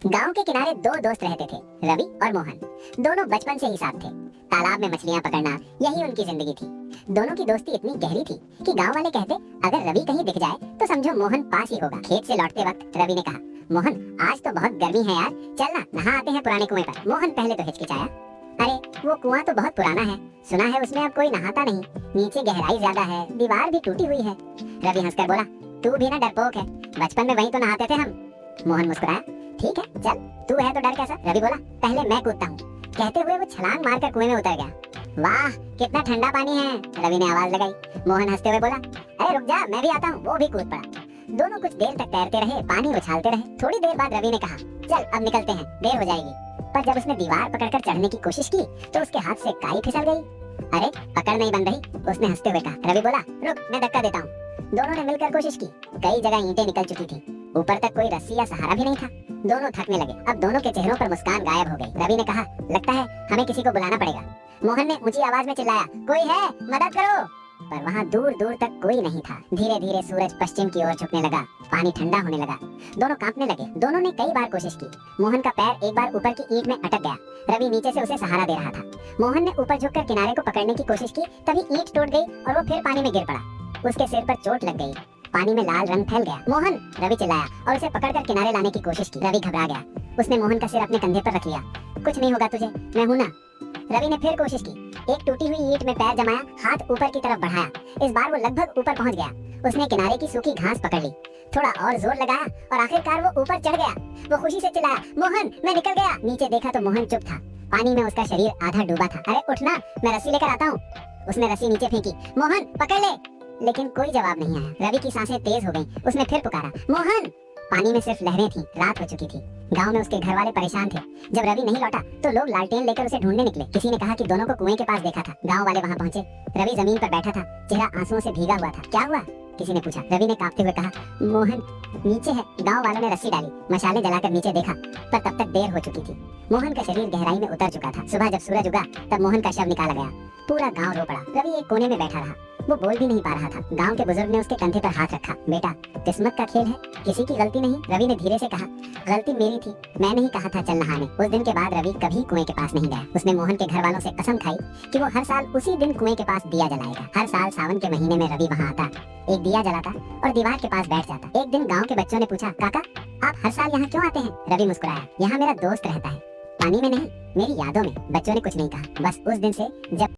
गांव के किनारे दो दोस्त रहते थे, रवि और मोहन। दोनों बचपन से ही साथ थे। तालाब में मछलियां पकड़ना यही उनकी जिंदगी थी। दोनों की दोस्ती इतनी गहरी थी कि गांव वाले कहते, अगर रवि कहीं दिख जाए तो समझो मोहन पास ही होगा। खेत से लौटते वक्त रवि ने कहा, मोहन आज तो बहुत गर्मी है यार, चल ना नहा आते हैं पुराने कुएं पर। मोहन पहले तो हिचकिचाया, अरे वो कुआं तो बहुत पुराना है, सुना है उसमें अब कोई नहाता नहीं, नीचे गहराई ज्यादा है, दीवार भी टूटी हुई है। रवि हंसकर बोला, तू भी ना डरपोक है, बचपन में वहीं तो नहाते थे हम। मोहन मुस्कुराया, ठीक है चल, तू है तो डर कैसा। रवि बोला, पहले मैं कूदता हूँ। कहते हुए वो छलांग मारकर कुएं में उतर गया। वाह कितना ठंडा पानी है, रवि ने आवाज लगाई। मोहन हंसते हुए बोला, अरे रुक जा मैं भी आता हूँ। वो भी कूद पड़ा। दोनों कुछ देर तक तैरते रहे, पानी उछालते रहे। थोड़ी देर बाद रवि ने कहा, चल अब निकलते हैं, देर हो जाएगी। पर जब उसने दीवार पकड़कर चढ़ने की कोशिश की तो उसके हाथ से काई फिसल गई। अरे पकड़ नहीं बंद रही, उसने हंसते हुए कहा। रवि बोला, रुक मैं धक्का देता हूँ। दोनों ने मिलकर कोशिश की, कई जगह ईंटें निकल चुकी थी, ऊपर तक कोई रस्सी या सहारा भी नहीं था। दोनों थकने लगे, अब दोनों के चेहरों पर मुस्कान गायब हो गई। रवि ने कहा, लगता है हमें किसी को बुलाना पड़ेगा। मोहन ने ऊंची आवाज में चिल्लाया, कोई है, मदद करो। पर वहाँ दूर दूर तक कोई नहीं था। धीरे धीरे सूरज पश्चिम की ओर झुकने लगा, पानी ठंडा होने लगा। दोनों कांपने लगे। दोनों ने कई बार कोशिश की। मोहन का पैर एक बार ऊपर की ईंट में अटक गया। रवि नीचे से उसे सहारा दे रहा था। मोहन ने ऊपर झुककर किनारे को पकड़ने की कोशिश की, तभी ईंट टूट गई और वो फिर पानी में गिर पड़ा। उसके सिर पर चोट लग गई, पानी में लाल रंग फैल गया। मोहन, रवि चिल्लाया और उसे पकड़कर किनारे लाने की कोशिश की। रवि घबरा गया। उसने मोहन का सिर अपने कंधे पर रख लिया। कुछ नहीं होगा तुझे, मैं हूं ना। रवि ने फिर कोशिश की। एक टूटी हुई ईंट में पैर जमाया, हाथ ऊपर की तरफ बढ़ाया। इस बार वो लगभग ऊपर पहुंच गया। उसने किनारे की सूखी घास पकड़ ली, थोड़ा और जोर लगाया और आखिरकार वो ऊपर चढ़ गया। वो खुशी से चिल्लाया, मोहन मैं निकल गया। नीचे देखा तो मोहन चुप था। पानी में उसका शरीर आधा डूबा था। अरे उठना, मैं रस्सी लेकर आता हूँ। उसने रस्सी नीचे फेंकी, मोहन पकड़ ले। लेकिन कोई जवाब नहीं आया। रवि की सांसें तेज हो गईं। उसने फिर पुकारा, मोहन। पानी में सिर्फ लहरें थीं। रात हो चुकी थी। गांव में उसके घर वाले परेशान थे। जब रवि नहीं लौटा तो लोग लालटेन लेकर उसे ढूंढने निकले। किसी ने कहा कि दोनों को कुएं के पास देखा था। गांव वाले वहां पहुंचे। रवि जमीन पर बैठा था, चेहरा आंसुओं से भीगा हुआ था। क्या हुआ, किसी ने पूछा। रवि ने कांपते हुए कहा, मोहन नीचे है। गांव वालों ने रस्सी डाली, मशालें जलाकर नीचे देखा, पर तब तक देर हो चुकी थी। मोहन का शरीर गहराई में उतर चुका था। सुबह जब सूरज उगा तब मोहन का शव निकाला गया। पूरा गांव रो पड़ा। रवि एक कोने में बैठा रहा। वो बोल भी नहीं पा रहा था। गांव के बुजुर्ग ने उसके कंधे पर हाथ रखा। बेटा, किस्मत का खेल है, किसी की गलती नहीं। रवि ने धीरे से कहा, गलती मेरी थी, मैं नहीं कहा था चल नहाने। उस दिन के बाद रवि कभी कुएं के पास नहीं गया। उसने मोहन के घर वालों से कसम खाई कि वो हर साल उसी दिन कुएं के पास दिया जलाएगा। हर साल सावन के महीने में रवि वहाँ आता, एक दिया जलाता और दीवार के पास बैठ जाता। एक दिन गाँव के बच्चों ने पूछा, काका आप हर साल यहाँ क्यों आते हैं? रवि मुस्कुराया, यहाँ मेरा दोस्त रहता है, पानी में नहीं, मेरी यादों में। बच्चों ने कुछ नहीं कहा। बस उस दिन से जब